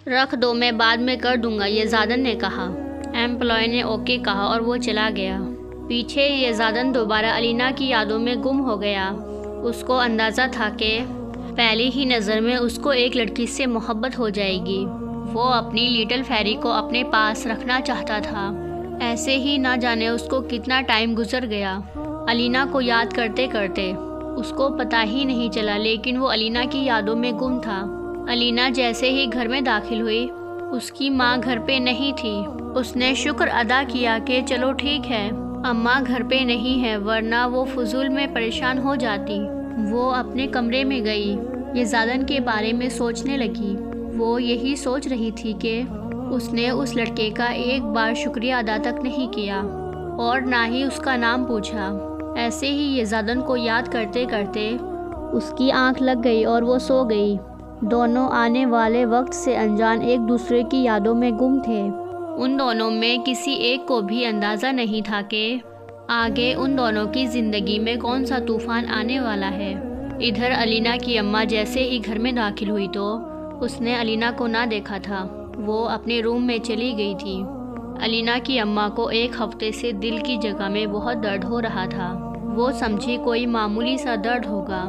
رکھ دو، میں بعد میں کر دوں گا، یہ زادن نے کہا۔ ایمپلائی نے اوکے کہا اور وہ چلا گیا۔ پیچھے یہ زادن دوبارہ الینا کی یادوں میں گم ہو گیا۔ اس کو اندازہ تھا کہ پہلی ہی نظر میں اس کو ایک لڑکی سے محبت ہو جائے گی۔ وہ اپنی لٹل فیری کو اپنے پاس رکھنا چاہتا تھا۔ ایسے ہی نہ جانے اس کو کتنا ٹائم گزر گیا الینا کو یاد کرتے کرتے، اس کو پتہ ہی نہیں چلا، لیکن وہ الینا کی یادوں میں گم تھا۔ الینا جیسے ہی گھر میں داخل ہوئی، اس کی ماں گھر پہ نہیں تھی۔ اس نے شکر ادا کیا کہ چلو ٹھیک ہے، اماں گھر پہ نہیں ہے، ورنہ وہ فضول میں پریشان ہو جاتی۔ وہ اپنے کمرے میں گئی، یہ زادن کے بارے میں سوچنے لگی۔ وہ یہی سوچ رہی تھی کہ اس نے اس لڑکے کا ایک بار شکریہ ادا تک نہیں کیا اور نہ ہی اس کا نام پوچھا۔ ایسے ہی یہ زادن کو یاد کرتے کرتے اس کی آنکھ لگ گئی اور وہ سو گئی۔ دونوں آنے والے وقت سے انجان ایک دوسرے کی یادوں میں گم تھے۔ ان دونوں میں کسی ایک کو بھی اندازہ نہیں تھا کہ آگے ان دونوں کی زندگی میں کون سا طوفان آنے والا ہے۔ ادھر الینا کی اماں جیسے ہی گھر میں داخل ہوئی تو اس نے الینا کو نہ دیکھا تھا، وہ اپنے روم میں چلی گئی تھی۔ الینا کی اماں کو ایک ہفتے سے دل کی جگہ میں بہت درد ہو رہا تھا۔ وہ سمجھی کوئی معمولی سا درد ہوگا۔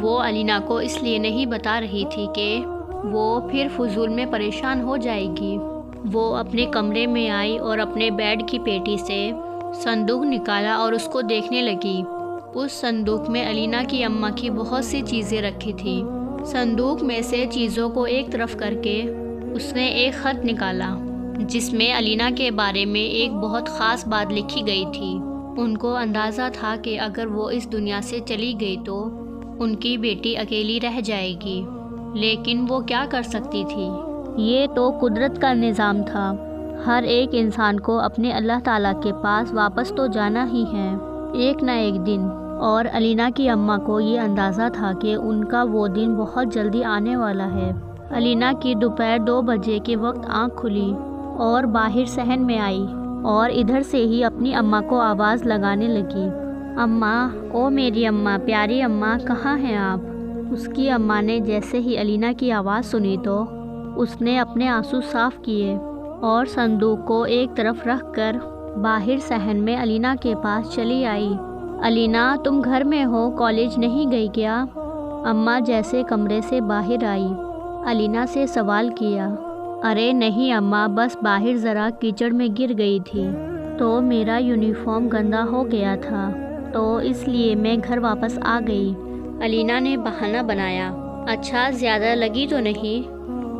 وہ الینا کو اس لیے نہیں بتا رہی تھی کہ وہ پھر فضول میں پریشان ہو جائے گی۔ وہ اپنے کمرے میں آئی اور اپنے بیڈ کی پیٹی سے صندوق نکالا اور اس کو دیکھنے لگی۔ اس صندوق میں الینا کی اماں کی بہت سی چیزیں رکھی تھی۔ صندوق میں سے چیزوں کو ایک طرف کر کے اس نے ایک خط نکالا جس میں الینا کے بارے میں ایک بہت خاص بات لکھی گئی تھی۔ ان کو اندازہ تھا کہ اگر وہ اس دنیا سے چلی گئی تو ان کی بیٹی اکیلی رہ جائے گی، لیکن وہ کیا کر سکتی تھی؟ یہ تو قدرت کا نظام تھا۔ ہر ایک انسان کو اپنے اللہ تعالیٰ کے پاس واپس تو جانا ہی ہے ایک نہ ایک دن، اور الینا کی اماں کو یہ اندازہ تھا کہ ان کا وہ دن بہت جلدی آنے والا ہے۔ الینا کی دوپہر 2 بجے کے وقت آنکھ کھلی اور باہر صحن میں آئی اور ادھر سے ہی اپنی اماں کو آواز لگانے لگی، اماں، او میری اماں، پیاری اماں، کہاں ہیں آپ؟ اس کی اماں نے جیسے ہی الینا کی آواز سنی تو اس نے اپنے آنسو صاف کیے اور صندوق کو ایک طرف رکھ کر باہر صحن میں الینا کے پاس چلی آئی۔ الینا، تم گھر میں ہو، کالج نہیں گئی کیا؟ اماں جیسے کمرے سے باہر آئی، الینا سے سوال کیا۔ ارے نہیں اماں، بس باہر ذرا کیچڑ میں گر گئی تھی تو میرا یونیفارم گندا ہو گیا تھا، تو اس لیے میں گھر واپس آ گئی، الینا نے بہانہ بنایا۔ اچھا، زیادہ لگی تو نہیں؟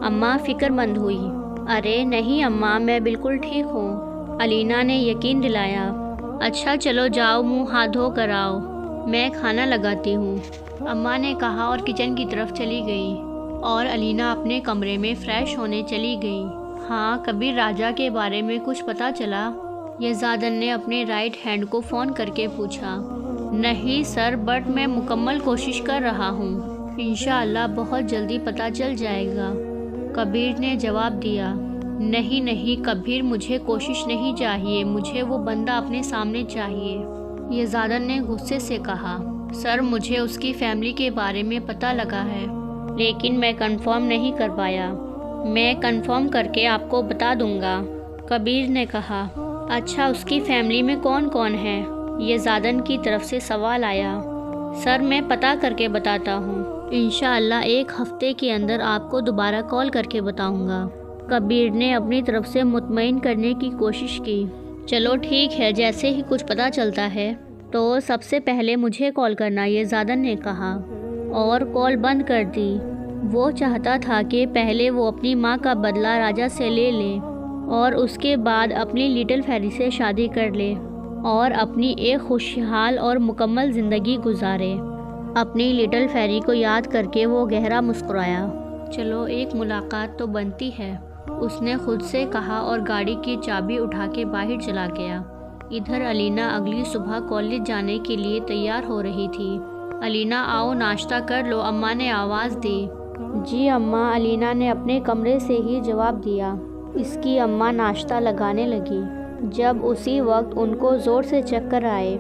اماں فکر مند ہوئی۔ ارے نہیں اماں، میں بالکل ٹھیک ہوں، الینا نے یقین دلایا۔ اچھا چلو جاؤ، منہ ہاتھ دھو کر آؤ، میں کھانا لگاتی ہوں، اماں نے کہا اور کچن کی طرف چلی گئی اور الینا اپنے کمرے میں فریش ہونے چلی گئی۔ ہاں، کبیر راجہ کے بارے میں کچھ پتہ چلا؟ یہ زادن نے اپنے رائٹ ہینڈ کو فون کر کے پوچھا۔ نہیں سر، بٹ میں مکمل کوشش کر رہا ہوں، انشاءاللہ بہت جلدی پتہ چل جائے گا، کبیر نے جواب دیا۔ نہیں کبیر، مجھے کوشش نہیں چاہیے، مجھے وہ بندہ اپنے سامنے چاہیے، یہ زادن نے غصے سے کہا۔ سر، مجھے اس کی فیملی کے بارے میں پتہ لگا ہے، لیکن میں کنفرم نہیں کر پایا، میں کنفرم کر کے آپ کو بتا دوں گا، کبیر نے کہا۔ اچھا، اس کی فیملی میں کون کون ہے؟ یہ زادن کی طرف سے سوال آیا۔ سر، میں پتہ کر کے بتاتا ہوں، انشاءاللہ 1 ہفتے کے اندر آپ کو دوبارہ کال کر کے بتاؤں گا، کبیر نے اپنی طرف سے مطمئن کرنے کی کوشش کی۔ چلو ٹھیک ہے، جیسے ہی کچھ پتہ چلتا ہے تو سب سے پہلے مجھے کال کرنا، یہ زادن نے کہا اور کال بند کر دی۔ وہ چاہتا تھا کہ پہلے وہ اپنی ماں کا بدلہ راجہ سے لے لے اور اس کے بعد اپنی لٹل فیری سے شادی کر لے اور اپنی ایک خوشحال اور مکمل زندگی گزارے۔ اپنی لٹل فیری کو یاد کر کے وہ گہرا مسکرایا۔ چلو ایک ملاقات تو بنتی ہے، اس نے خود سے کہا اور گاڑی کی چابی اٹھا کے باہر چلا گیا۔ ادھر الینا اگلی صبح کالج جانے کے لیے تیار ہو رہی تھی۔ الینا، آؤ ناشتہ کر لو، اماں نے آواز دی۔ جی اماں، الینا نے اپنے کمرے سے ہی جواب دیا۔ اس کی اماں ناشتہ لگانے لگی جب اسی وقت ان کو زور سے چکر آئے۔